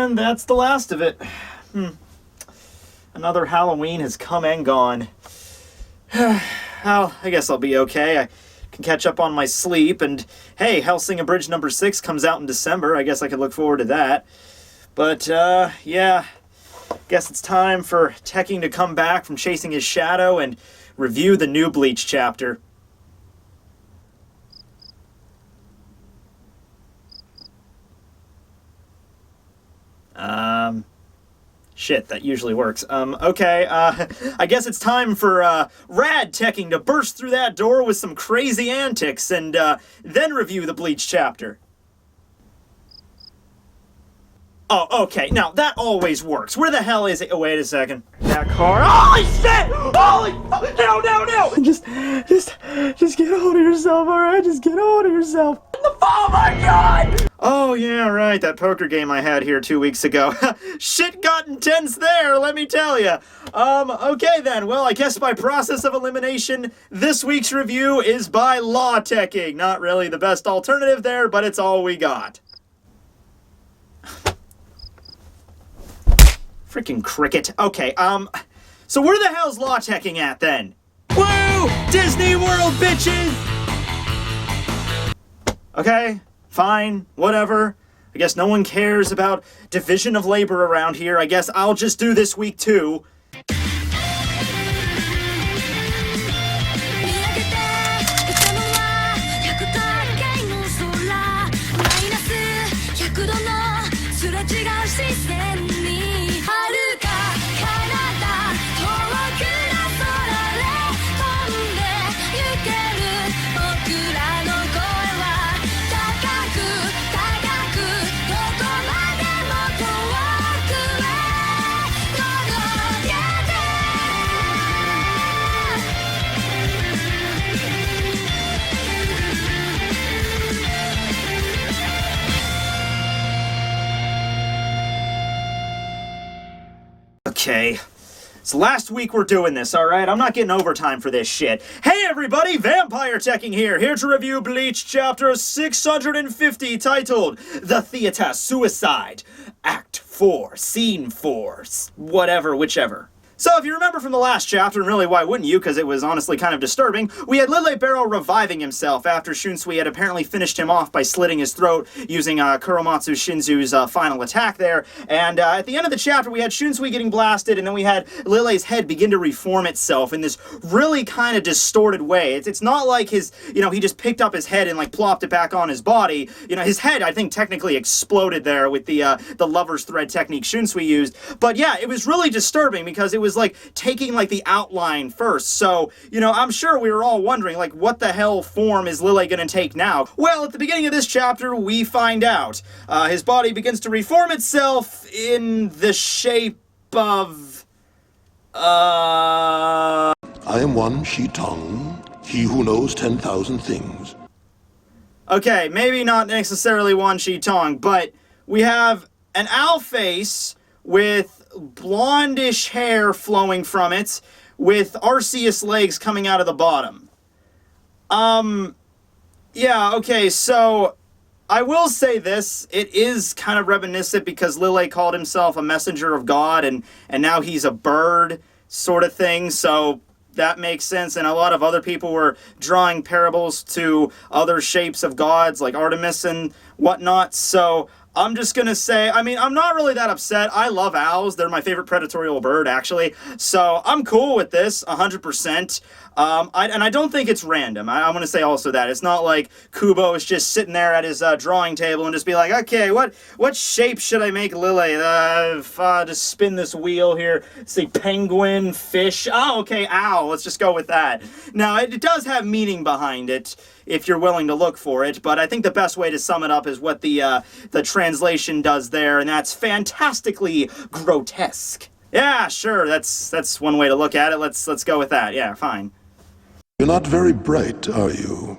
And that's the last of it. Another Halloween has come and gone. Well, I guess I'll be okay. I can catch up on my sleep, and hey, Hellsing Abridged number 6 comes out in December. I guess I could look forward to that. But, yeah, guess it's time for Tekking to come back from chasing his shadow and review the new Bleach chapter. Shit, that usually works. Okay, I guess it's time for, Rad Tekking to burst through that door with some crazy antics and, then review the Bleach chapter. Oh, okay, now, that always works. Where the hell is it? Oh, wait a second. That car— Holy shit! Holy— No! Just get a hold of yourself, alright? Just get a hold of yourself. Oh my god! Oh, yeah, right, that poker game I had here 2 weeks ago. Shit got intense there, let me tell ya. Okay then, well, I guess by process of elimination, this week's review is by Law Tekking. Not really the best alternative there, but it's all we got. Freaking cricket. Okay, so where the hell's Law Tekking at then? Woo! Disney World, bitches! Okay, fine, whatever. I guess no one cares about division of labor around here. I guess I'll just do this week too. Okay, so last week we're doing this, alright? I'm not getting overtime for this shit. Hey everybody, Vampire Tekking here to review Bleach chapter 650 titled The Theater Suicide, Act 4, Scene 4, whatever, whichever. So if you remember from the last chapter, and really why wouldn't you, because it was honestly kind of disturbing, we had Lille Barro reviving himself after Shunsui had apparently finished him off by slitting his throat using Kuromatsu Shinzu's final attack there, and at the end of the chapter we had Shunsui getting blasted, and then we had Lille's head begin to reform itself in this really kind of distorted way. It's not like his, he just picked up his head and like plopped it back on his body. His head, I think, technically exploded there with the lover's thread technique Shunsui used, but yeah, it was really disturbing because it was like taking like the outline first. So, I'm sure we were all wondering like what the hell form is Lille gonna take now? Well, at the beginning of this chapter, we find out. His body begins to reform itself in the shape of... I am one Shi-Tong, he who knows 10,000 things. Okay, maybe not necessarily one Shi-Tong, but we have an owl face with blondish hair flowing from it, with Arceus legs coming out of the bottom. Yeah, okay, so I will say this, it is kind of reminiscent because Lille called himself a messenger of God, and now he's a bird sort of thing, so that makes sense, and a lot of other people were drawing parables to other shapes of gods, like Artemis and whatnot, so I'm just gonna say, I'm not really that upset. I love owls. They're my favorite predatorial bird, actually. So I'm cool with this, 100%. And I don't think it's random. I want to say also that. It's not like Kubo is just sitting there at his drawing table and just be like, okay, what shape should I make Lille? Just spin this wheel here. Say penguin, fish. Oh, okay, owl. Let's just go with that. Now, it does have meaning behind it, if you're willing to look for it, but I think the best way to sum it up is what the translation does there, and that's fantastically grotesque. Yeah, sure, that's one way to look at it. Let's go with that. Yeah, fine. You're not very bright, are you?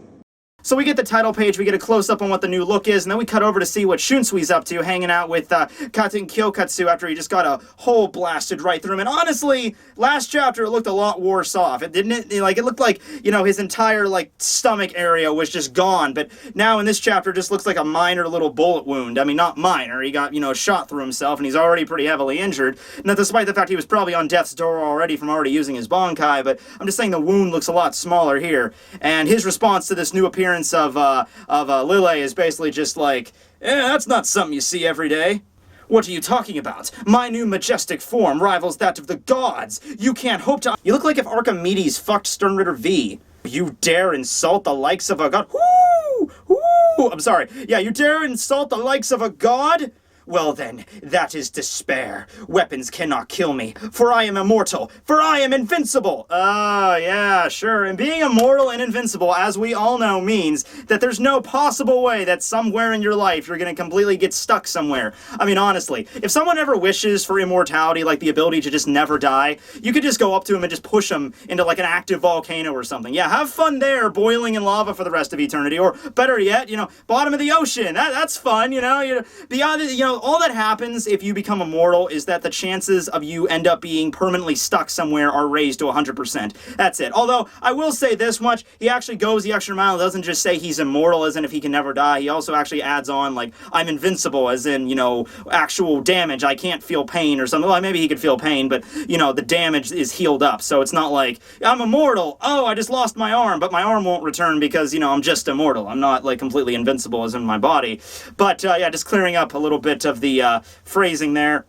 So we get the title page, we get a close-up on what the new look is, and then we cut over to see what Shunsui's up to, hanging out with Katen Kyokatsu after he just got a hole blasted right through him. And honestly, last chapter it looked a lot worse off. It didn't, like, it looked like, you know, his entire, like, stomach area was just gone. But now in this chapter, it just looks like a minor little bullet wound. I mean, not minor. He got, you know, shot through himself, and he's already pretty heavily injured. Now, despite the fact he was probably on death's door already from already using his Bankai, but I'm just saying the wound looks a lot smaller here. And his response to this new appearance of Lille is basically just like, that's not something you see every day. What are you talking about? My new majestic form rivals that of the gods. You can't hope to— You look like if Archimedes fucked Sternritter V. You dare insult the likes of a god— Whoo! Whoo! I'm sorry. Yeah, you dare insult the likes of a god? Well then, that is despair. Weapons cannot kill me, for I am immortal, for I am invincible. Yeah, sure. And being immortal and invincible, as we all know, means that there's no possible way that somewhere in your life you're gonna completely get stuck somewhere. I mean, honestly, if someone ever wishes for immortality, like the ability to just never die, you could just go up to him and just push him into like an active volcano or something. Yeah, have fun there, boiling in lava for the rest of eternity, or better yet, you know, bottom of the ocean. That's fun, you know. Beyond it, you know, all that happens if you become immortal is that the chances of you end up being permanently stuck somewhere are raised to 100%. That's it. Although, I will say this much, he actually goes the extra mile, doesn't just say he's immortal as in if he can never die, he also actually adds on, like, I'm invincible as in, you know, actual damage, I can't feel pain or something. Well, maybe he could feel pain, but, you know, the damage is healed up, so it's not like, I'm immortal, oh, I just lost my arm, but my arm won't return because, you know, I'm just immortal. I'm not, like, completely invincible as in my body. But, yeah, just clearing up a little bit of the phrasing there.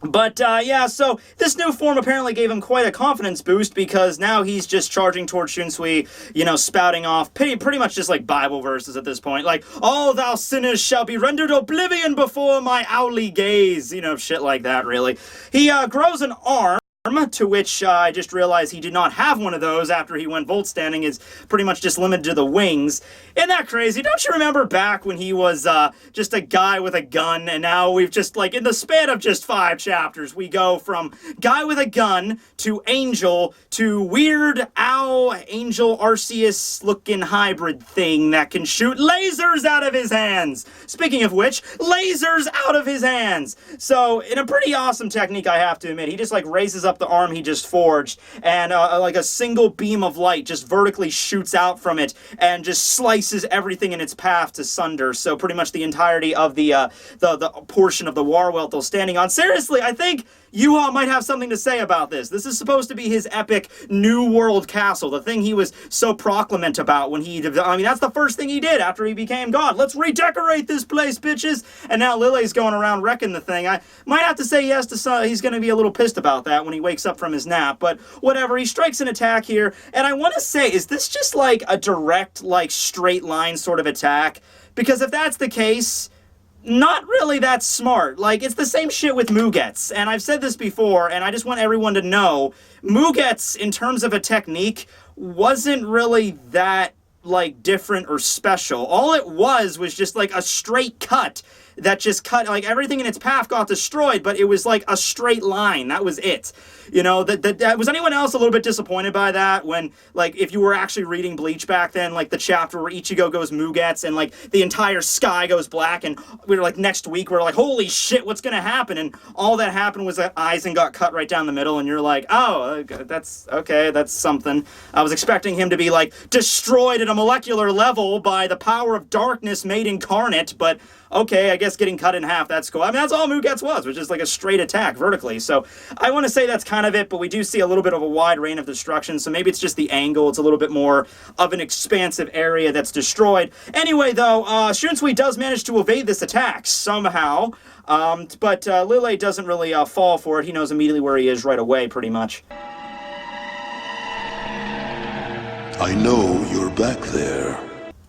But, yeah, so this new form apparently gave him quite a confidence boost because now he's just charging towards Shunsui, you know, spouting off pretty much just like Bible verses at this point. Like, all thou sinners shall be rendered oblivion before my owly gaze. You know, shit like that, really. He grows an arm, to which I just realized he did not have one of those after he went Volt Standing, is pretty much just limited to the wings. Isn't that crazy? Don't you remember back when he was just a guy with a gun, and now we've just, like, in the span of just 5 chapters, we go from guy with a gun to angel to weird owl angel Arceus-looking hybrid thing that can shoot lasers out of his hands. Speaking of which, lasers out of his hands. So, in a pretty awesome technique, I have to admit, he just, like, raises up the arm he just forged, and like a single beam of light just vertically shoots out from it and just slices everything in its path to sunder. So pretty much the entirety of the portion of the Warwelt they're standing on. Seriously, I think you all might have something to say about this. This is supposed to be his epic New World Castle, the thing he was so proclamant about when he— I mean, that's the first thing he did after he became God. Let's redecorate this place, bitches! And now Lille's going around wrecking the thing. I might have to say yes to he's going to be a little pissed about that when he wakes up from his nap, but whatever. He strikes an attack here, and I want to say, is this just like a direct, like, straight line sort of attack? Because if that's the case, not really that smart. Like, it's the same shit with Mugetsu, and I've said this before, and I just want everyone to know, Mugetsu, in terms of a technique, wasn't really that, like, different or special. All it was just, like, a straight cut that just cut, like, everything in its path got destroyed, but it was, like, a straight line. That was it. You know, was anyone else a little bit disappointed by that when, like, if you were actually reading Bleach back then, like, the chapter where Ichigo goes Mugetsu and, like, the entire sky goes black, and we were, like, next week, we're like, holy shit, what's gonna happen? And all that happened was that Aizen got cut right down the middle, and you're like, oh, that's, okay, that's something. I was expecting him to be, like, destroyed at a molecular level by the power of darkness made incarnate, but okay, I guess getting cut in half, that's cool. I mean, that's all Mugetsu was just like a straight attack vertically. So I want to say that's kind of it, but we do see a little bit of a wide range of destruction, so maybe it's just the angle. It's a little bit more of an expansive area that's destroyed. Anyway, though, Shunsui does manage to evade this attack somehow, but Lille doesn't really fall for it. He knows immediately where he is right away, pretty much. I know you're back there.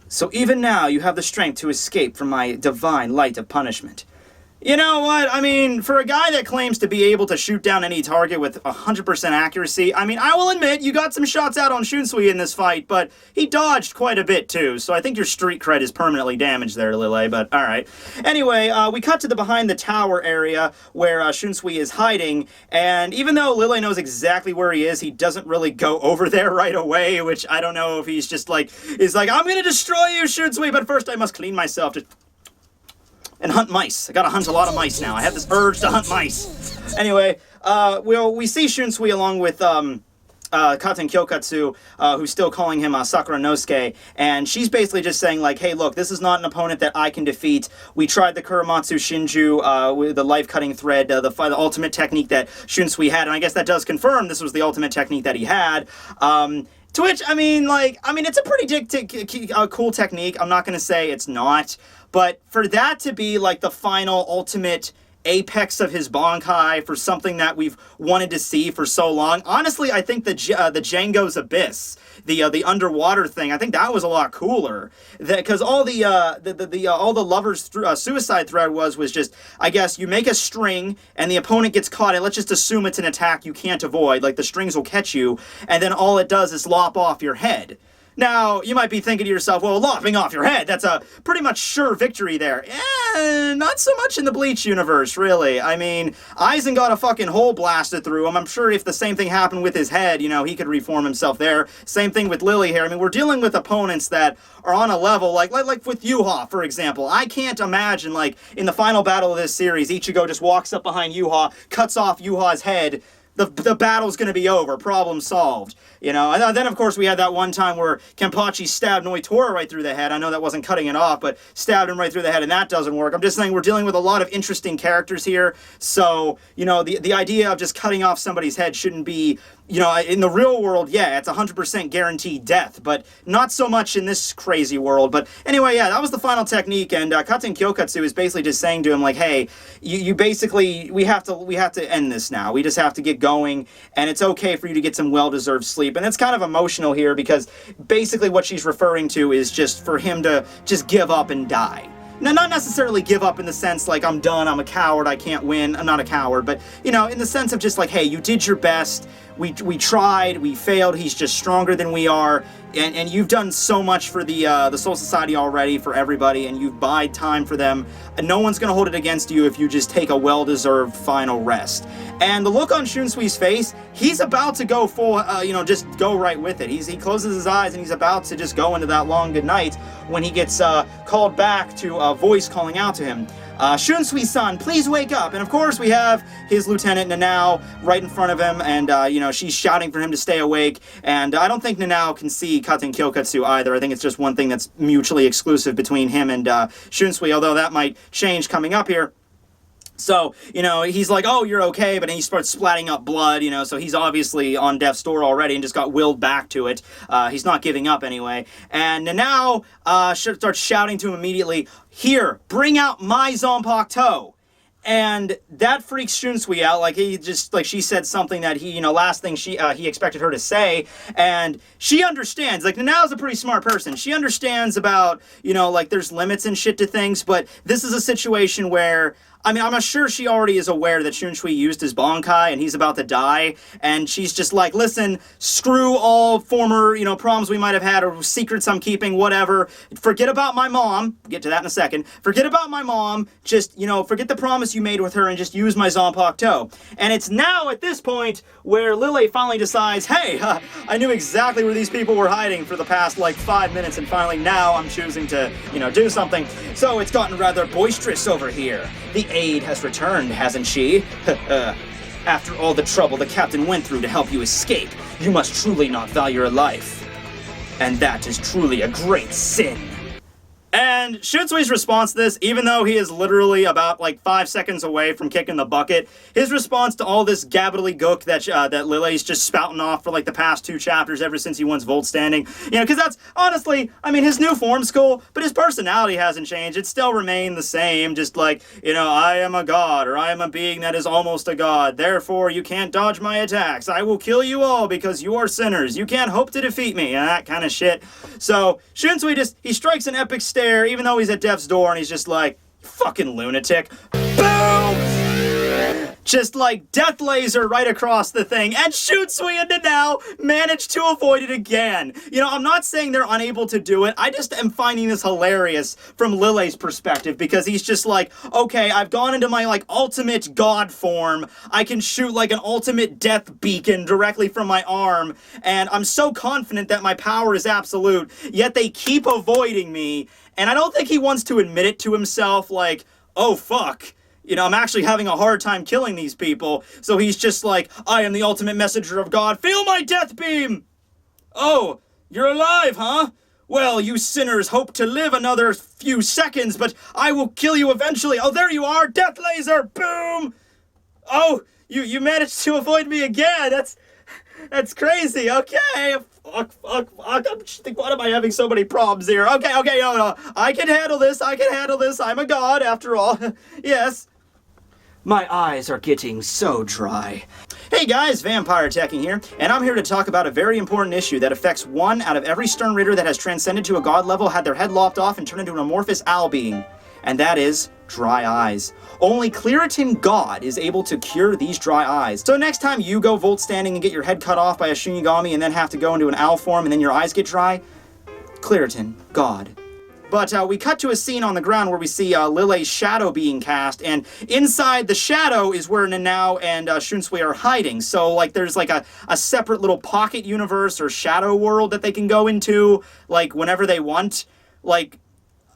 So even now, you have the strength to escape from my divine light of punishment. You know what? I mean, for a guy that claims to be able to shoot down any target with 100% accuracy, I mean, I will admit, you got some shots out on Shunsui in this fight, but he dodged quite a bit too, so I think your street cred is permanently damaged there, Lille, but alright. Anyway, we cut to the behind the tower area where Shunsui is hiding, and even though Lille knows exactly where he is, he doesn't really go over there right away, which I don't know if he's just like, I'm gonna destroy you, Shunsui, but first I must clean myself. And hunt mice. I gotta hunt a lot of mice now. I have this urge to hunt mice. Anyway, we see Shunsui along with Katen Kyokatsu, who's still calling him Sakura Nosuke, and she's basically just saying, like, hey, look, this is not an opponent that I can defeat. We tried the Kuromatsu Shinju with the life-cutting thread, the ultimate technique that Shunsui had, and I guess that does confirm this was the ultimate technique that he had. To which, I mean, it's a pretty cool technique. I'm not going to say it's not. But for that to be, like, the final ultimate apex of his Bankai for something that we've wanted to see for so long, honestly, I think the Django's Abyss, the underwater thing, I think that was a lot cooler. Because all the lovers' suicide thread was just, I guess, you make a string, and the opponent gets caught, and let's just assume it's an attack you can't avoid, like the strings will catch you, and then all it does is lop off your head. Now, you might be thinking to yourself, well, lopping off your head, that's a pretty much sure victory there. Not so much in the Bleach universe, really. I mean, Aizen got a fucking hole blasted through him. I'm sure if the same thing happened with his head, you know, he could reform himself there. Same thing with Lille here. I mean, we're dealing with opponents that are on a level, like with Yuha, for example. I can't imagine, like, in the final battle of this series, Ichigo just walks up behind Yuha, cuts off Yuha's head, the battle's going to be over. Problem solved. You know, and then, of course, we had that one time where Kenpachi stabbed Noitora right through the head. I know that wasn't cutting it off, but stabbed him right through the head, and that doesn't work. I'm just saying we're dealing with a lot of interesting characters here. So, you know, the idea of just cutting off somebody's head shouldn't be, you know, in the real world, yeah, it's 100% guaranteed death, but not so much in this crazy world. But anyway, yeah, that was the final technique, and Katen Kyokatsu is basically just saying to him, like, hey, you basically, we have to end this now. We just have to get going, and it's okay for you to get some well-deserved sleep. And it's kind of emotional here, because basically what she's referring to is just for him to just give up and die. Now, not necessarily give up in the sense like, I'm done, I'm a coward, I can't win. I'm not a coward, but, you know, in the sense of just like, hey, you did your best, we tried, we failed, he's just stronger than we are, and you've done so much for the Soul Society already, for everybody, and you've bided time for them, and no one's gonna hold it against you if you just take a well-deserved final rest. And the look on Shunsui's face, he's about to go full, just go right with it. He closes his eyes and he's about to just go into that long good night when he gets called back to a voice calling out to him. Shunsui-san, please wake up. And of course we have his Lieutenant Nanao right in front of him, and she's shouting for him to stay awake. And I don't think Nanao can see Katen Kyokatsu either. I think it's just one thing that's mutually exclusive between him and Shunsui, although that might change coming up here. So, you know, he's like, oh, you're okay, but then he starts splatting up blood, you know, so he's obviously on death's door already and just got willed back to it. He's not giving up anyway. And Nanao starts shouting to him immediately, here, bring out my Zanpakuto. And that freaks Shunsui out, like she said something that last thing he expected her to say, and she understands, like, Nanao's a pretty smart person, she understands about, there's limits and shit to things, but this is a situation where, I mean, I'm sure she already is aware that Shunsui used his Bankai and he's about to die, and she's just like, listen, screw all former, problems we might have had or secrets I'm keeping, whatever. Forget about my mom. Get to that in a second. Forget about my mom. Just, forget the promise you made with her and just use my Zanpakuto. And it's now at this point where Lille finally decides, hey, I knew exactly where these people were hiding for the past, 5 minutes, and finally now I'm choosing to, do something. So it's gotten rather boisterous over here. The aide has returned, hasn't she? After all the trouble the captain went through to help you escape, you must truly not value your life. And that is truly a great sin. And Shunsui's response to this, even though he is literally about 5 seconds away from kicking the bucket, his response to all this gabbledygook that Lille's just spouting off for the past 2 chapters ever since he won Volt Standing, because that's honestly, I mean, his new form's cool, but his personality hasn't changed. It still remained the same, just I am a god, or I am a being that is almost a god, therefore you can't dodge my attacks, I will kill you all because you are sinners, you can't hope to defeat me, and that kind of shit. So Shunsui he strikes an epic stare, even though he's at death's door, and he's just like, fucking lunatic. Boom! Just like death laser right across the thing, and Shunsui and Nanao managed to avoid it again. You know, I'm not saying they're unable to do it, I just am finding this hilarious from Lille's perspective, because he's just like, okay, I've gone into my, like, ultimate god form, I can shoot, like, an ultimate death beacon directly from my arm, and I'm so confident that my power is absolute, yet they keep avoiding me, and I don't think he wants to admit it to himself, like, oh, fuck. You know, I'm actually having a hard time killing these people, so he's just like, I am the ultimate messenger of God, feel my death beam! Oh, you're alive, huh? Well, you sinners hope to live another few seconds, but I will kill you eventually. Oh, there you are, death laser, boom! Oh, you managed to avoid me again, that's crazy, okay. Fuck, what am I having so many problems here? Okay, no, I can handle this, I'm a god after all, yes. My eyes are getting so dry. Hey guys, Vampire Tekking here, and I'm here to talk about a very important issue that affects one out of every Stern Reader that has transcended to a god level, had their head lopped off, and turned into an amorphous owl being. And that is dry eyes. Only Claritin God is able to cure these dry eyes. So next time you go Volt standing and get your head cut off by a Shinigami and then have to go into an owl form and then your eyes get dry, Claritin God. But we cut to a scene on the ground where we see Lille's shadow being cast, and inside the shadow is where Nanao and Shunsui are hiding. So, like, there's, like, a separate little pocket universe or shadow world that they can go into, like, whenever they want. Like,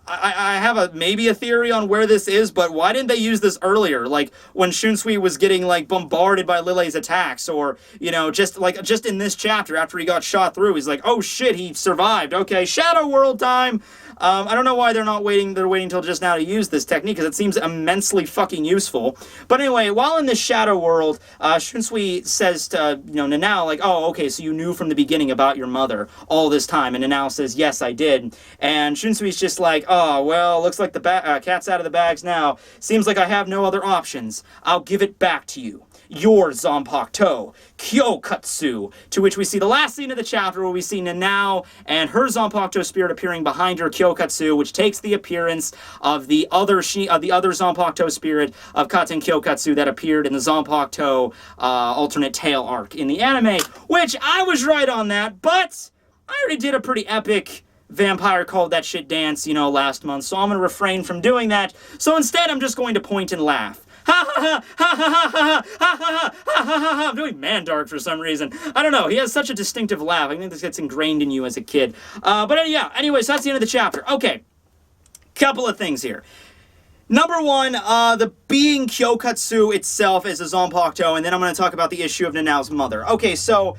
I have maybe a theory on where this is, but why didn't they use this earlier? Like, when Shunsui was getting, like, bombarded by Lille's attacks, or, you know, just in this chapter, after he got shot through, he's like, oh shit, he survived, okay, shadow world time! I don't know why they're waiting till just now to use this technique, because it seems immensely fucking useful. But anyway, while in this shadow world, Shunsui says to, you know, Nanao, like, oh, okay, so you knew from the beginning about your mother all this time, and Nanao says, yes, I did. And Shunsui's just like, oh, well, looks like the cat's out of the bags now. Seems like I have no other options. I'll give it back to you. Your Zanpakuto, Kyokatsu, to which we see the last scene of the chapter where we see Nanao and her Zanpakuto spirit appearing behind her Kyokatsu, which takes the appearance of the other Zanpakuto spirit of Katen Kyokatsu that appeared in the Zanpakuto alternate tale arc in the anime, which I was right on that, but I already did a pretty epic Vampire Called That Shit dance, you know, last month, so I'm going to refrain from doing that. So instead, I'm just going to point and laugh. Ha ha ha ha ha ha ha ha ha ha ha ha. I'm doing Mandark for some reason. I don't know. He has such a distinctive laugh. I think this gets ingrained in you as a kid. But yeah, anyways, that's the end of the chapter. Okay. Couple of things here. Number one, the being Kyokatsu itself is a Zanpakuto, and then I'm going to talk about the issue of Nanao's mother. Okay, so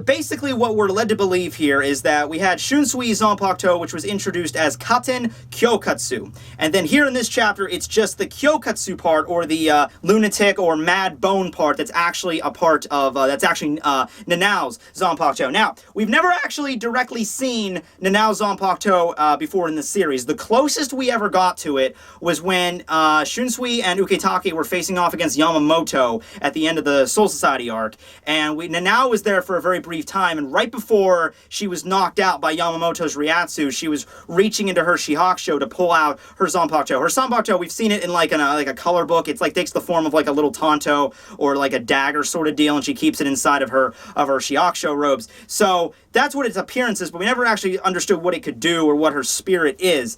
basically what we're led to believe here is that we had Shunsui Zanpakuto, which was introduced as Katen Kyokatsu. And then here in this chapter, it's just the Kyokatsu part, or the lunatic or mad bone part, that's actually a part of, Nanao's Zanpakuto. Now, we've never actually directly seen Nanao's Zanpakuto before in the series. The closest we ever got to it was when Shunsui and Ukitake were facing off against Yamamoto at the end of the Soul Society arc. And Nanao was there for a very brief time, and right before she was knocked out by Yamamoto's Ryatsu, she was reaching into her Shihakusho to pull out her Zanpakuto. Her Zanpakuto, we've seen it in like a color book. It's like takes the form of like a little tanto or like a dagger sort of deal, and she keeps it inside of her Shihakusho robes. So that's what its appearance is, but we never actually understood what it could do or what her spirit is.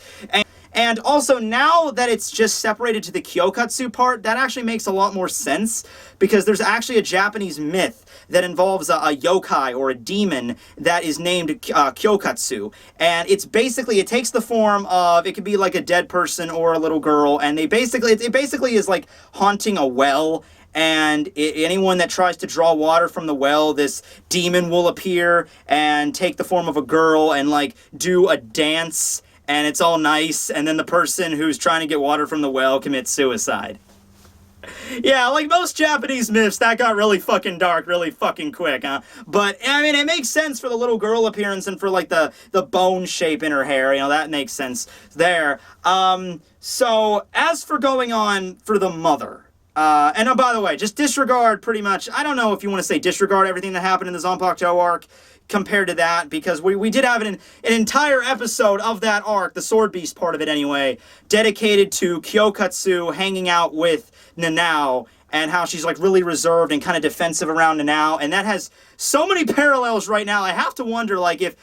And also, now that it's just separated to the Kyokatsu part, that actually makes a lot more sense, because there's actually a Japanese myth that involves a yokai, or a demon, that is named Kyokatsu. And it's basically, it takes the form of, it could be like a dead person or a little girl, and it basically is like haunting a well, and anyone that tries to draw water from the well, this demon will appear and take the form of a girl and like do a dance, and it's all nice, and then the person who's trying to get water from the well commits suicide. Yeah, like most Japanese myths, that got really fucking dark really fucking quick, huh? But, I mean, it makes sense for the little girl appearance and for, like, the bone shape in her hair, you know, that makes sense there. So, as for going on for the mother, and oh, by the way, just disregard pretty much, I don't know if you want to say disregard everything that happened in the Zanpakuto arc, compared to that, because we did have an entire episode of that arc, the Sword Beast part of it anyway, dedicated to Kyokatsu hanging out with Nanao, and how she's like really reserved and kind of defensive around Nanao, and that has so many parallels right now. I have to wonder, like, if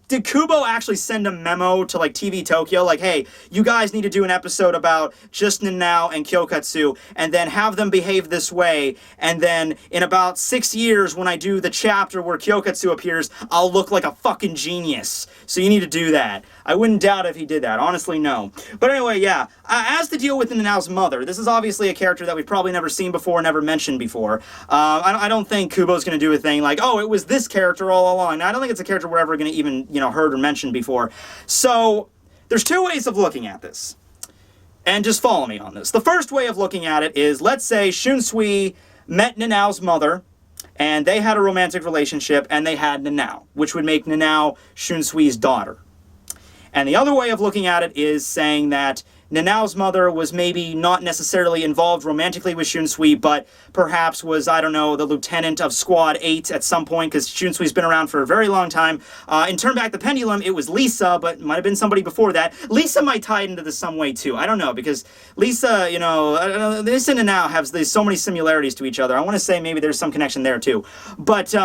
did Kubo actually send a memo to like TV Tokyo, like, hey, you guys need to do an episode about just Nanao and Kyokatsu, and then have them behave this way, and then in about 6 years when I do the chapter where Kyokatsu appears, I'll look like a fucking genius. So you need to do that. I wouldn't doubt if he did that. Honestly, no. But anyway, yeah. As to deal with Nanao's mother, this is obviously a character that we've probably never seen before, never mentioned before. I don't think Kubo's going to do a thing like, oh, it was this character all along. Now, I don't think it's a character we're ever going to even, heard or mentioned before. So, there's two ways of looking at this. And just follow me on this. The first way of looking at it is, let's say Shunsui met Nanao's mother, and they had a romantic relationship, and they had Nanao, which would make Nanao Shunsui's daughter. And the other way of looking at it is saying that Nanao's mother was maybe not necessarily involved romantically with Shunsui, but perhaps was, I don't know, the lieutenant of Squad 8 at some point, because Shunsui's been around for a very long time. In Turn Back the Pendulum, it was Lisa, but it might have been somebody before that. Lisa might tie it into this some way, too. I don't know, because Lisa, Lisa and Nanao have so many similarities to each other. I want to say maybe there's some connection there, too. But,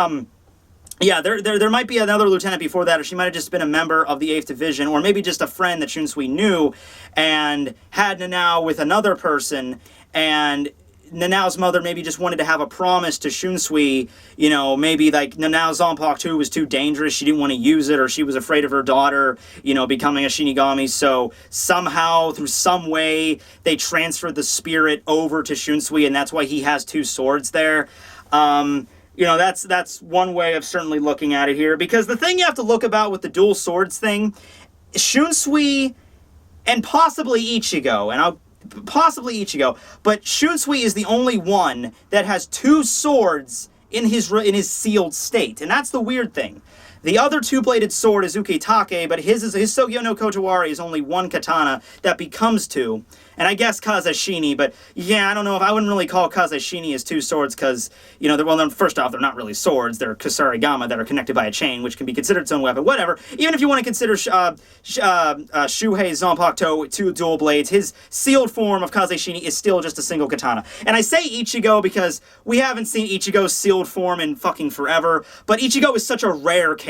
yeah, there might be another lieutenant before that, or she might have just been a member of the 8th Division, or maybe just a friend that Shunsui knew, and had Nanao with another person, and Nanao's mother maybe just wanted to have a promise to Shunsui, maybe like Nanao's Zanpakuto was too dangerous, she didn't want to use it, or she was afraid of her daughter, becoming a Shinigami, so somehow, through some way, they transferred the spirit over to Shunsui, and that's why he has two swords there. That's one way of certainly looking at it here, because the thing you have to look about with the dual swords thing, Shunsui and possibly Ichigo, but Shunsui is the only one that has two swords in his sealed state, and that's the weird thing. The other two-bladed sword is Ukitake, but his Sogyo no Kotowari is only one katana that becomes two. And I guess Kazashini, but yeah, I don't know if I wouldn't really call Kazashini as two swords because, first off, they're not really swords. They're Kusarigama that are connected by a chain, which can be considered its own weapon. Whatever. Even if you want to consider Shuhei Zanpakuto two dual blades, his sealed form of Kazashini is still just a single katana. And I say Ichigo because we haven't seen Ichigo's sealed form in fucking forever, but Ichigo is such a rare case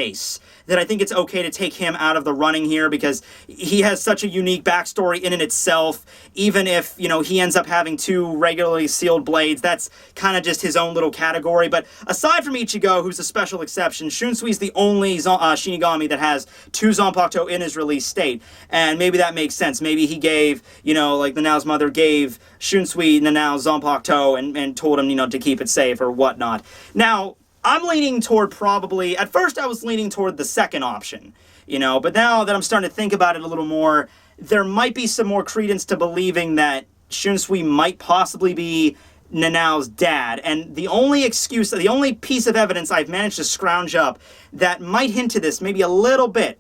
that I think it's okay to take him out of the running here because he has such a unique backstory in and itself. Even if, he ends up having two regularly sealed blades, that's kind of just his own little category. But aside from Ichigo, who's a special exception, Shunsui's the only Shinigami that has two Zanpakuto in his release state. And maybe that makes sense. Maybe he gave, like Nanao's mother gave Shunsui Nanao's Zanpakuto and told him, to keep it safe or whatnot. Now, I'm leaning toward at first I was leaning toward the second option, but now that I'm starting to think about it a little more, there might be some more credence to believing that Shunsui might possibly be Nanao's dad. And the only piece of evidence I've managed to scrounge up that might hint to this maybe a little bit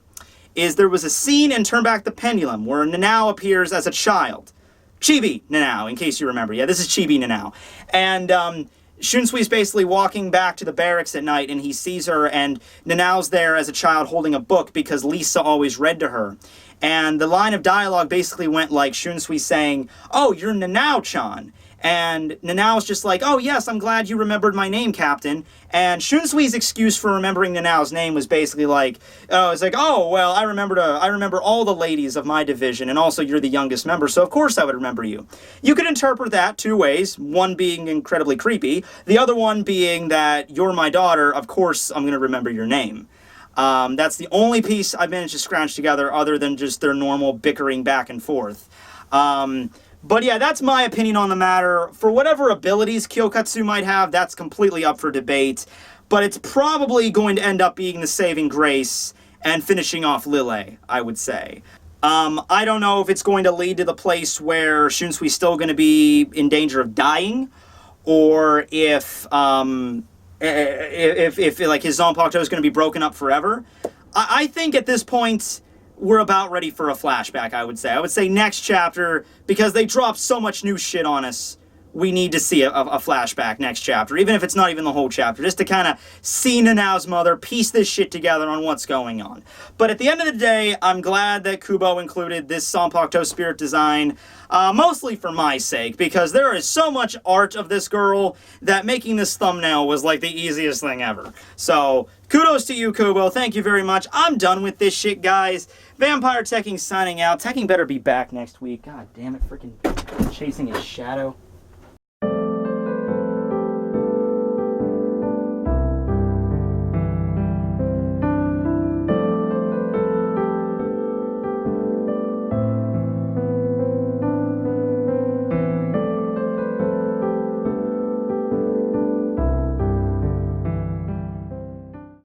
is there was a scene in Turn Back the Pendulum where Nanao appears as a child. Chibi Nanao, in case you remember. Yeah, this is Chibi Nanao. And, Shunsui's basically walking back to the barracks at night, and he sees her, and Nanao's there as a child holding a book because Lisa always read to her. And the line of dialogue basically went like Shunsui saying, "Oh, you're Nanao-chan." And Nanao's just like, "Oh, yes, I'm glad you remembered my name, Captain." And Shunsui's excuse for remembering Nanao's name was basically like, "Oh, well, I remember all the ladies of my division, and also you're the youngest member, so of course I would remember you." You could interpret that two ways, one being incredibly creepy, the other one being that you're my daughter, of course I'm going to remember your name. That's the only piece I've managed to scrounge together other than just their normal bickering back and forth. But yeah, that's my opinion on the matter. For whatever abilities Kyokatsu might have, that's completely up for debate. But it's probably going to end up being the saving grace and finishing off Lille, I would say. I don't know if it's going to lead to the place where Shunsui's still going to be in danger of dying, or if like his Zanpakuto is going to be broken up forever. I think at this point we're about ready for a flashback, I would say. I would say next chapter, because they dropped so much new shit on us we need to see a flashback next chapter, even if it's not even the whole chapter, just to kind of see Nanao's mother, piece this shit together on what's going on. But at the end of the day, I'm glad that Kubo included this Zanpakuto spirit design, mostly for my sake, because there is so much art of this girl that making this thumbnail was like the easiest thing ever. So, kudos to you, Kubo. Thank you very much. I'm done with this shit, guys. Vampire Tekking signing out. Tekking better be back next week. God damn it, freaking chasing his shadow.